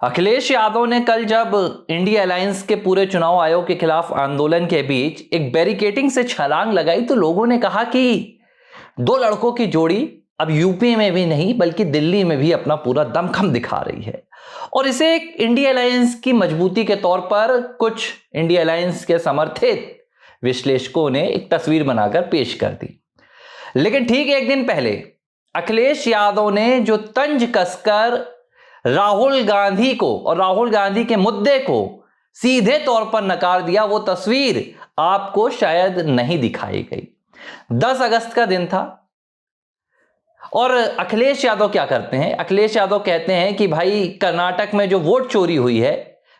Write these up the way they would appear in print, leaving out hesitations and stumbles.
अखिलेश यादव ने कल जब इंडिया अलायंस के पूरे चुनाव आयोग के खिलाफ आंदोलन के बीच एक बैरिकेडिंग से छलांग लगाई तो लोगों ने कहा कि दो लड़कों की जोड़ी अब यूपी में भी नहीं बल्कि दिल्ली में भी अपना पूरा दमखम दिखा रही है। और इसे एक इंडिया अलायंस की मजबूती के तौर पर कुछ इंडिया अलायंस के समर्थित विश्लेषकों ने एक तस्वीर बनाकर पेश कर दी। लेकिन ठीक एक दिन पहले अखिलेश यादव ने जो तंज कसकर राहुल गांधी को और राहुल गांधी के मुद्दे को सीधे तौर पर नकार दिया, वो तस्वीर आपको शायद नहीं दिखाई गई। 10 अगस्त का दिन था और अखिलेश यादव क्या करते हैं? अखिलेश यादव कहते हैं कि भाई कर्नाटक में जो वोट चोरी हुई है,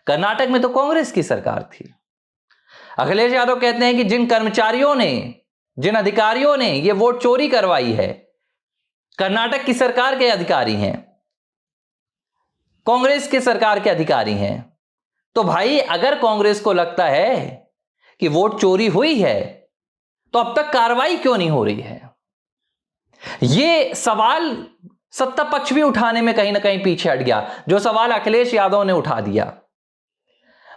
कर्नाटक में तो कांग्रेस की सरकार थी। अखिलेश यादव कहते हैं कि जिन कर्मचारियों ने, जिन अधिकारियों ने ये वोट चोरी करवाई है, कर्नाटक की सरकार के अधिकारी हैं, कांग्रेस की सरकार के अधिकारी हैं। तो भाई अगर कांग्रेस को लगता है कि वोट चोरी हुई है तो अब तक कार्रवाई क्यों नहीं हो रही है? यह सवाल सत्ता पक्ष भी उठाने में कहीं ना कहीं पीछे हट गया, जो सवाल अखिलेश यादव ने उठा दिया।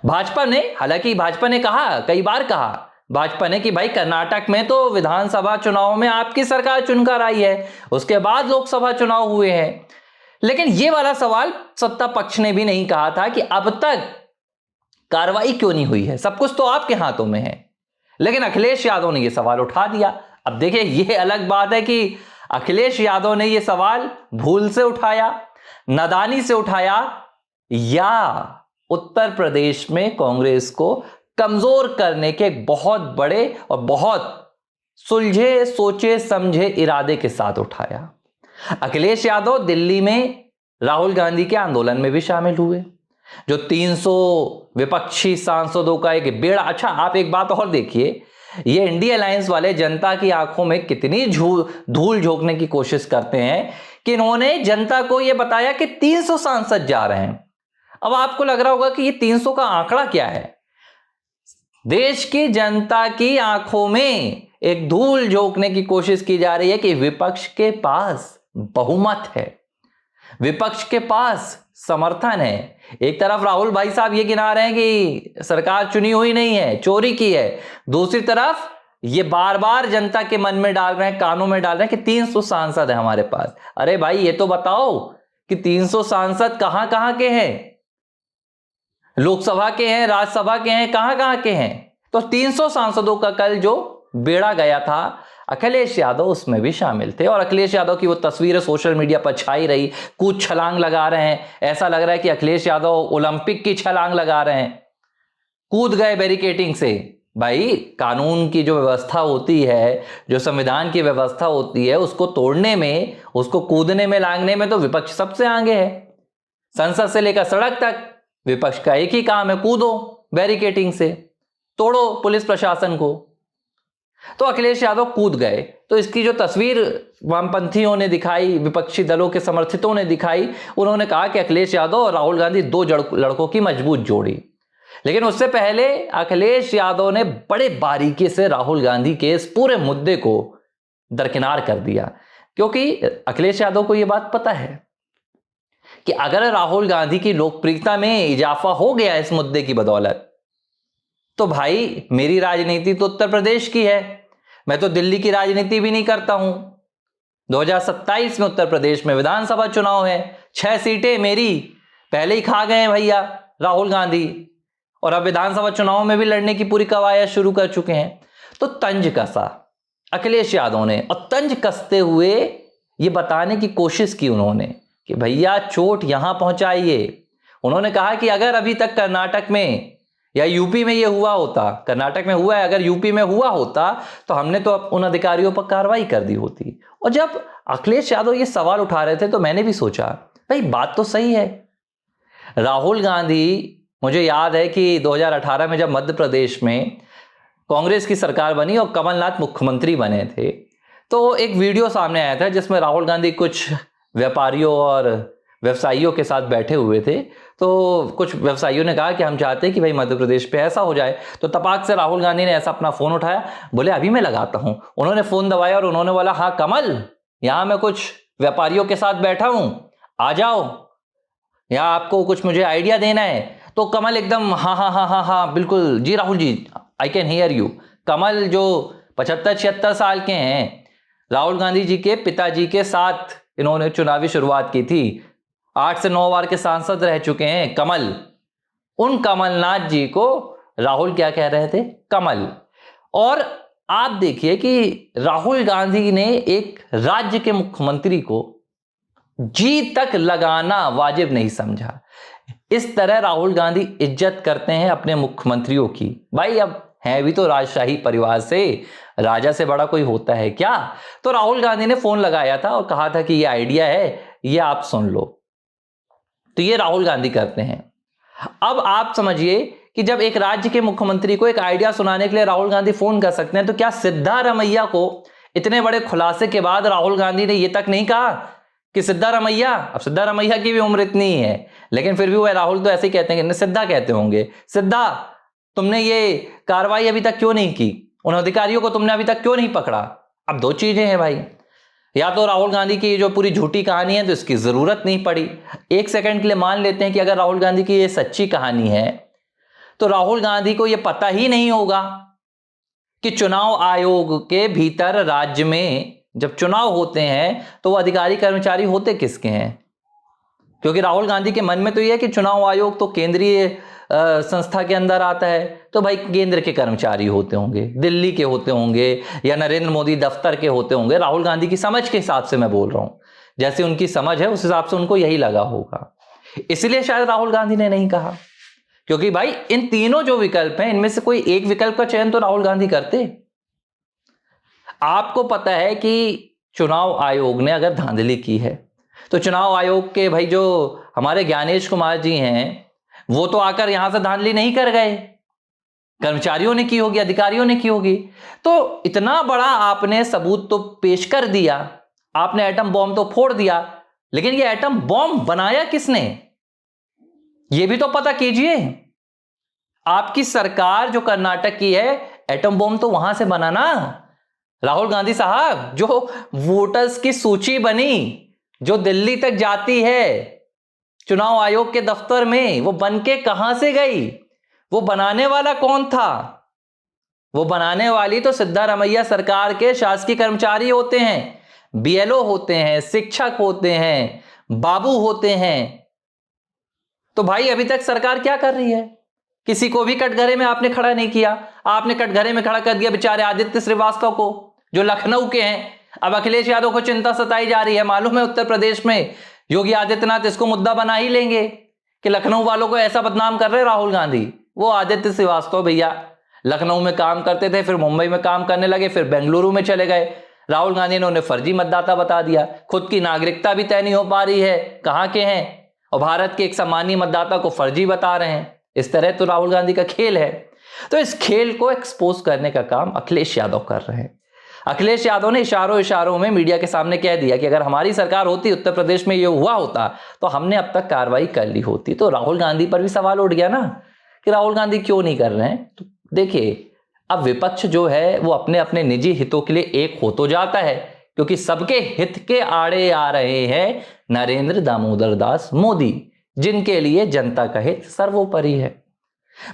भाजपा ने, हालांकि भाजपा ने कहा, कई बार कहा भाजपा ने कि भाई कर्नाटक में तो विधानसभा चुनाव में आपकी सरकार चुनकर आई है, उसके बाद लोकसभा चुनाव हुए हैं। लेकिन यह वाला सवाल सत्ता पक्ष ने भी नहीं कहा था कि अब तक कार्रवाई क्यों नहीं हुई है, सब कुछ तो आपके हाथों में है। लेकिन अखिलेश यादव ने यह सवाल उठा दिया। अब देखिए, यह अलग बात है कि अखिलेश यादव ने यह सवाल भूल से उठाया, नादानी से उठाया, या उत्तर प्रदेश में कांग्रेस को कमजोर करने के बहुत बड़े और बहुत सुलझे सोचे समझे इरादे के साथ उठाया। अखिलेश यादव दिल्ली में राहुल गांधी के आंदोलन में भी शामिल हुए। जो 300 विपक्षी सांसदों का एक बेड़ा, अच्छा आप एक बात और देखिए, ये इंडिया अलायंस वाले जनता की आंखों में कितनी धूल झोंकने की कोशिश करते हैं कि इन्होंने जनता को यह बताया कि 300 सांसद जा रहे हैं। अब आपको लग रहा होगा कि ये 300 का आंकड़ा क्या है? देश की जनता की आंखों में एक धूल झोंकने की कोशिश की जा रही है कि विपक्ष के पास बहुमत है, विपक्ष के पास समर्थन है। एक तरफ राहुल भाई साहब ये गिना रहे हैं कि सरकार चुनी हुई नहीं है, चोरी की है, दूसरी तरफ ये बार बार जनता के मन में डाल रहे हैं, कानों में डाल रहे हैं कि 300 सांसद है हमारे पास। अरे भाई ये तो बताओ कि 300 सांसद कहां कहां के हैं? लोकसभा के हैं, राज्यसभा के हैं, कहां कहां के हैं? तो 300 सांसदों का कल जो बेड़ा गया था, अखिलेश यादव उसमें भी शामिल थे। और अखिलेश यादव की वो तस्वीरें सोशल मीडिया पर छाई रही, कूद छलांग लगा रहे हैं, ऐसा लग रहा है कि अखिलेश यादव ओलंपिक की छलांग लगा रहे हैं, कूद गए बैरिकेडिंग से। भाई कानून की जो व्यवस्था होती है, जो संविधान की व्यवस्था होती है, उसको तोड़ने में, उसको कूदने में, लांघने में तो विपक्ष सबसे आगे है। संसद से लेकर सड़क तक विपक्ष का एक ही काम है, कूदो बैरिकेडिंग से, तोड़ो पुलिस प्रशासन को। तो अखिलेश यादव कूद गए। तो इसकी जो तस्वीर वामपंथियों ने दिखाई, विपक्षी दलों के समर्थितों ने दिखाई, उन्होंने कहा कि अखिलेश यादव और राहुल गांधी दो लड़कों की मजबूत जोड़ी। लेकिन उससे पहले अखिलेश यादव ने बड़े बारीकी से राहुल गांधी के इस पूरे मुद्दे को दरकिनार कर दिया, क्योंकि अखिलेश यादव को यह बात पता है कि अगर राहुल गांधी की लोकप्रियता में इजाफा हो गया इस मुद्दे की बदौलत, तो भाई मेरी राजनीति तो उत्तर प्रदेश की है, मैं तो दिल्ली की राजनीति भी नहीं करता हूं। 2027 में उत्तर प्रदेश में विधानसभा चुनाव है, 6 सीटें मेरी पहले ही खा गए हैं भैया राहुल गांधी, और अब विधानसभा चुनाव में भी लड़ने की पूरी कवायद शुरू कर चुके हैं। तो तंज कसा अखिलेश यादव ने, और तंज कसते हुए ये बताने की कोशिश की उन्होंने कि भैया चोट यहां पहुंचाइए। उन्होंने कहा कि अगर अभी तक कर्नाटक में या यूपी में ये हुआ होता, कर्नाटक में हुआ है, अगर यूपी में हुआ होता तो हमने तो उन अधिकारियों पर कार्रवाई कर दी होती। और जब अखिलेश यादव ये सवाल उठा रहे थे तो मैंने भी सोचा, भाई बात तो सही है। राहुल गांधी, मुझे याद है कि 2018 में जब मध्य प्रदेश में कांग्रेस की सरकार बनी और कमलनाथ मुख्यमंत्री बने थे, तो एक वीडियो सामने आया था जिसमें राहुल गांधी कुछ व्यापारियों और व्यवसायियों के साथ बैठे हुए थे। तो कुछ व्यवसायियों ने कहा कि हम चाहते हैं कि भाई मध्य प्रदेश पे ऐसा हो जाए। तो तपाक से राहुल गांधी ने ऐसा अपना फोन उठाया, बोले अभी मैं लगाता हूं। उन्होंने फोन दबाया और उन्होंने बोला, हाँ कमल, यहां मैं कुछ व्यापारियों के साथ बैठा हूं, आ जाओ। या आपको कुछ मुझे आइडिया देना है, तो कमल एकदम हाँ हाँ हाँ हाँ हाँ बिल्कुल जी Rahul ji, I can hear you. कमल जो 75-76 साल के हैं, राहुल गांधी जी के पिताजी के साथ इन्होंने चुनावी शुरुआत की थी, 8 से 9 बार के सांसद रह चुके हैं कमल। उन कमलनाथ जी को राहुल क्या कह रहे थे? कमल। और आप देखिए कि राहुल गांधी ने एक राज्य के मुख्यमंत्री को जी तक लगाना वाजिब नहीं समझा। इस तरह राहुल गांधी इज्जत करते हैं अपने मुख्यमंत्रियों की। भाई अब है भी तो राजशाही परिवार से, राजा से बड़ा कोई होता है क्या? तो राहुल गांधी ने फोन लगाया था और कहा था कि ये आइडिया है, ये आप सुन लो। तो ये राहुल गांधी करते हैं। अब आप समझिए कि जब एक राज्य के मुख्यमंत्री को एक आइडिया सुनाने के लिए राहुल गांधी फोन कर सकते हैं, तो क्या सिद्धारमैया को इतने बड़े खुलासे के बाद राहुल गांधी ने यह तक नहीं कहा कि सिद्धारमैया, अब सिद्धारमैया की भी उम्र इतनी ही है, लेकिन फिर भी वह राहुल तो ऐसे ही कहते हैं, सिद्धा कहते होंगे, सिद्धा तुमने ये कार्रवाई अभी तक क्यों नहीं की, उन अधिकारियों को तुमने अभी तक क्यों नहीं पकड़ा? अब दो चीजें हैं भाई, या तो राहुल गांधी की जो पूरी झूठी कहानी है तो इसकी जरूरत नहीं पड़ी। एक सेकंड के लिए मान लेते हैं कि अगर राहुल गांधी की ये सच्ची कहानी है, तो राहुल गांधी को यह पता ही नहीं होगा कि चुनाव आयोग के भीतर राज्य में जब चुनाव होते हैं तो वो अधिकारी कर्मचारी होते किसके हैं? क्योंकि राहुल गांधी के मन में तो यह है कि चुनाव आयोग तो केंद्रीय संस्था के अंदर आता है, तो भाई केंद्र के कर्मचारी होते होंगे, दिल्ली के होते होंगे, या नरेंद्र मोदी दफ्तर के होते होंगे। राहुल गांधी की समझ के हिसाब से मैं बोल रहा हूं, जैसे उनकी समझ है उस हिसाब से उनको यही लगा होगा, इसलिए शायद राहुल गांधी ने नहीं कहा। क्योंकि भाई इन तीनों जो विकल्प हैं, इनमें से कोई एक विकल्प का चयन तो राहुल गांधी करते। आपको पता है कि चुनाव आयोग ने अगर धांधली की है, तो चुनाव आयोग के भाई जो हमारे ज्ञानेश कुमार जी हैं, वो तो आकर यहां से धांधली नहीं कर गए, कर्मचारियों ने की होगी, अधिकारियों ने की होगी। तो इतना बड़ा आपने सबूत तो पेश कर दिया, आपने एटम बॉम्ब तो फोड़ दिया, लेकिन ये एटम बॉम्ब बनाया किसने, ये भी तो पता कीजिए। आपकी सरकार जो कर्नाटक की है, एटम बॉम्ब तो वहां से बना ना राहुल गांधी साहब। जो वोटर्स की सूची बनी, जो दिल्ली तक जाती है चुनाव आयोग के दफ्तर में, वो बनके कहां से गई? वो बनाने वाला कौन था? वो बनाने वाली तो सिद्धारमैया सरकार के शासकीय कर्मचारी होते हैं, बीएलओ होते हैं, शिक्षक होते हैं, बाबू होते हैं। तो भाई अभी तक सरकार क्या कर रही है? किसी को भी कटघरे में आपने खड़ा नहीं किया। आपने कटघरे में खड़ा कर दिया बेचारे आदित्य श्रीवास्तव को, जो लखनऊ के हैं। अब अखिलेश यादव को चिंता सताई जा रही है, मालूम है उत्तर प्रदेश में योगी आदित्यनाथ इसको मुद्दा बना ही लेंगे कि लखनऊ वालों को ऐसा बदनाम कर रहे राहुल गांधी। वो आदित्य श्रीवास्तव भैया लखनऊ में काम करते थे, फिर मुंबई में काम करने लगे, फिर बेंगलुरु में चले गए। राहुल गांधी ने उन्हें फर्जी मतदाता बता दिया, खुद की नागरिकता भी तय नहीं हो पा रही है कहां के हैं, और भारत के एक सामान्य मतदाता को फर्जी बता रहे हैं। इस तरह तो राहुल गांधी का खेल है। तो इस खेल को एक्सपोज करने का काम अखिलेश यादव कर रहे हैं। अखिलेश यादव ने इशारों में मीडिया के सामने कह दिया कि अगर हमारी सरकार होती, उत्तर प्रदेश में ये हुआ होता, तो हमने अब तक कार्रवाई कर ली होती। तो राहुल गांधी पर भी सवाल उठ गया ना कि राहुल गांधी क्यों नहीं कर रहे हैं। तो देखिए, अब विपक्ष जो है वो अपने अपने निजी हितों के लिए एक हो तो जाता है, क्योंकि सबके हित के आड़े आ रहे हैं नरेंद्र दामोदर दास मोदी, जिनके लिए जनता का हित सर्वोपरि है।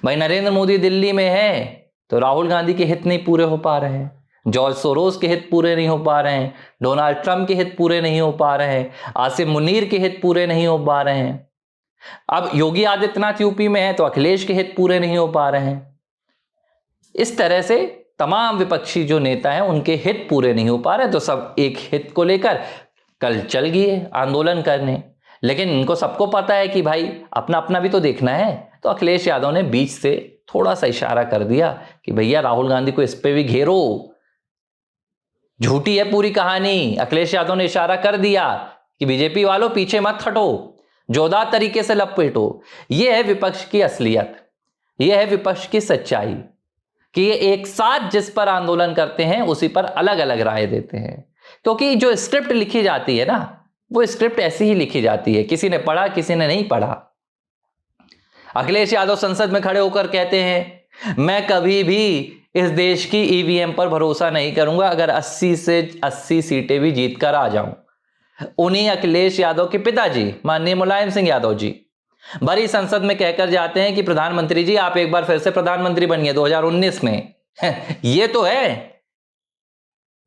भाई नरेंद्र मोदी दिल्ली में है तो राहुल गांधी के हित नहीं पूरे हो पा रहे हैं, जॉर्ज सोरोस के हित पूरे नहीं हो पा रहे हैं, डोनाल्ड ट्रंप के हित पूरे नहीं हो पा रहे हैं, आसिम मुनीर के हित पूरे नहीं हो पा रहे हैं। अब योगी आदित्यनाथ यूपी में है तो अखिलेश के हित पूरे नहीं हो पा रहे हैं। इस तरह से तमाम विपक्षी जो नेता हैं उनके हित पूरे नहीं हो पा रहे, तो सब एक हित को लेकर कल चल गए आंदोलन करने। लेकिन इनको सबको पता है कि भाई अपना अपना भी तो देखना है। तो अखिलेश यादव ने बीच से थोड़ा सा इशारा कर दिया कि भैया राहुल गांधी को इस पे भी घेरो, झूठी है पूरी कहानी। अखिलेश यादव ने इशारा कर दिया कि बीजेपी वालों पीछे मत हटो, जोरदार तरीके से लपेटो। यह है विपक्ष की असलियत, यह है विपक्ष की सच्चाई कि ये एक साथ जिस पर आंदोलन करते हैं उसी पर अलग अलग राय देते हैं। क्योंकि जो स्क्रिप्ट लिखी जाती है ना, वो स्क्रिप्ट ऐसी ही लिखी जाती है, किसी ने पढ़ा किसी ने नहीं पढ़ा। अखिलेश यादव संसद में खड़े होकर कहते हैं मैं कभी भी इस देश की ईवीएम पर भरोसा नहीं करूंगा अगर 80 से 80 सीटें भी जीत कर आ जाऊं। उन्हीं अखिलेश यादव के पिताजी माननीय मुलायम सिंह यादव जी भरी संसद में कहकर जाते हैं कि प्रधानमंत्री जी आप एक बार फिर से प्रधानमंत्री बनिए 2019 में। ये तो है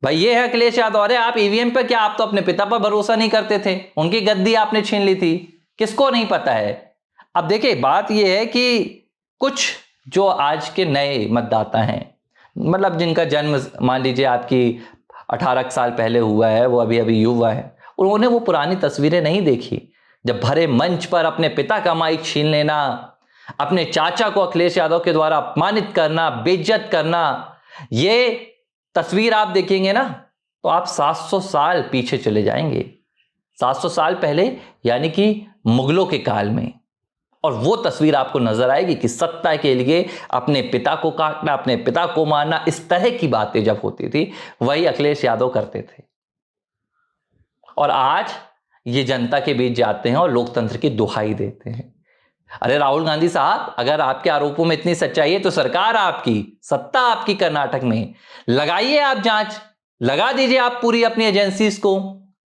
भाई, ये है अखिलेश यादव। अरे आप ईवीएम पे क्या, आप तो अपने पिता पर भरोसा नहीं करते थे, उनकी गद्दी आपने छीन ली थी, किसको नहीं पता है। अब देखिए बात ये है कि कुछ जो आज के नए मतदाता हैं, मतलब जिनका जन्म मान लीजिए आपकी 18 साल पहले हुआ है, वो अभी अभी युवा है, उन्होंने वो पुरानी तस्वीरें नहीं देखी जब भरे मंच पर अपने पिता का माइक छीन लेना, अपने चाचा को अखिलेश यादव के द्वारा अपमानित करना, बेइज्जत करना। ये तस्वीर आप देखेंगे ना तो आप 700 साल पीछे चले जाएंगे, 700 साल पहले, यानी कि मुगलों के काल में। और वो तस्वीर आपको नजर आएगी कि सत्ता के लिए अपने पिता को काटना, अपने पिता को मारना, इस तरह की बातें जब होती थी वही अखिलेश यादव करते थे। और आज ये जनता के बीच जाते हैं और लोकतंत्र की दुहाई देते हैं। अरे राहुल गांधी साहब, अगर आपके आरोपों में इतनी सच्चाई है तो सरकार आपकी, सत्ता आपकी कर्नाटक में, लगाइए आप जांच, लगा दीजिए आप पूरी अपनी एजेंसीज को।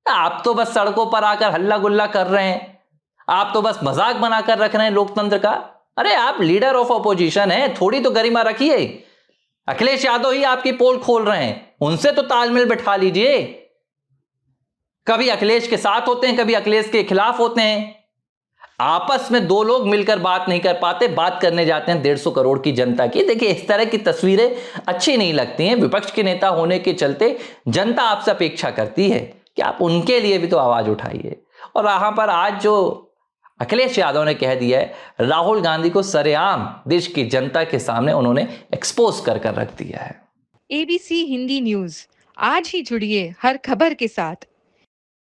आप तो बस सड़कों पर आकर हल्ला गुल्ला कर रहे हैं, आप तो बस मजाक बनाकर रख रहे हैं लोकतंत्र का। अरे आप लीडर ऑफ ऑपोजिशन हैं, थोड़ी तो गरिमा रखिए। अखिलेश यादव ही आपकी पोल खोल रहे हैं, उनसे तो तालमेल बैठा लीजिए। कभी अखिलेश के साथ होते हैं, कभी अखिलेश के खिलाफ होते हैं। आपस में दो लोग मिलकर बात नहीं कर पाते, बात करने जाते हैं 150 करोड़ की जनता की। देखिए इस तरह की तस्वीरें अच्छी नहीं लगती हैं। विपक्ष के नेता होने के चलते जनता आपसे अपेक्षा करती है कि आप उनके लिए भी तो आवाज उठाइए। और यहां पर आज जो अखिलेश यादव ने कह दिया है, राहुल गांधी को सरेआम देश की जनता के सामने उन्होंने एक्सपोज कर कर रख दिया है। ABC हिंदी न्यूज, आज ही जुड़िए हर खबर के साथ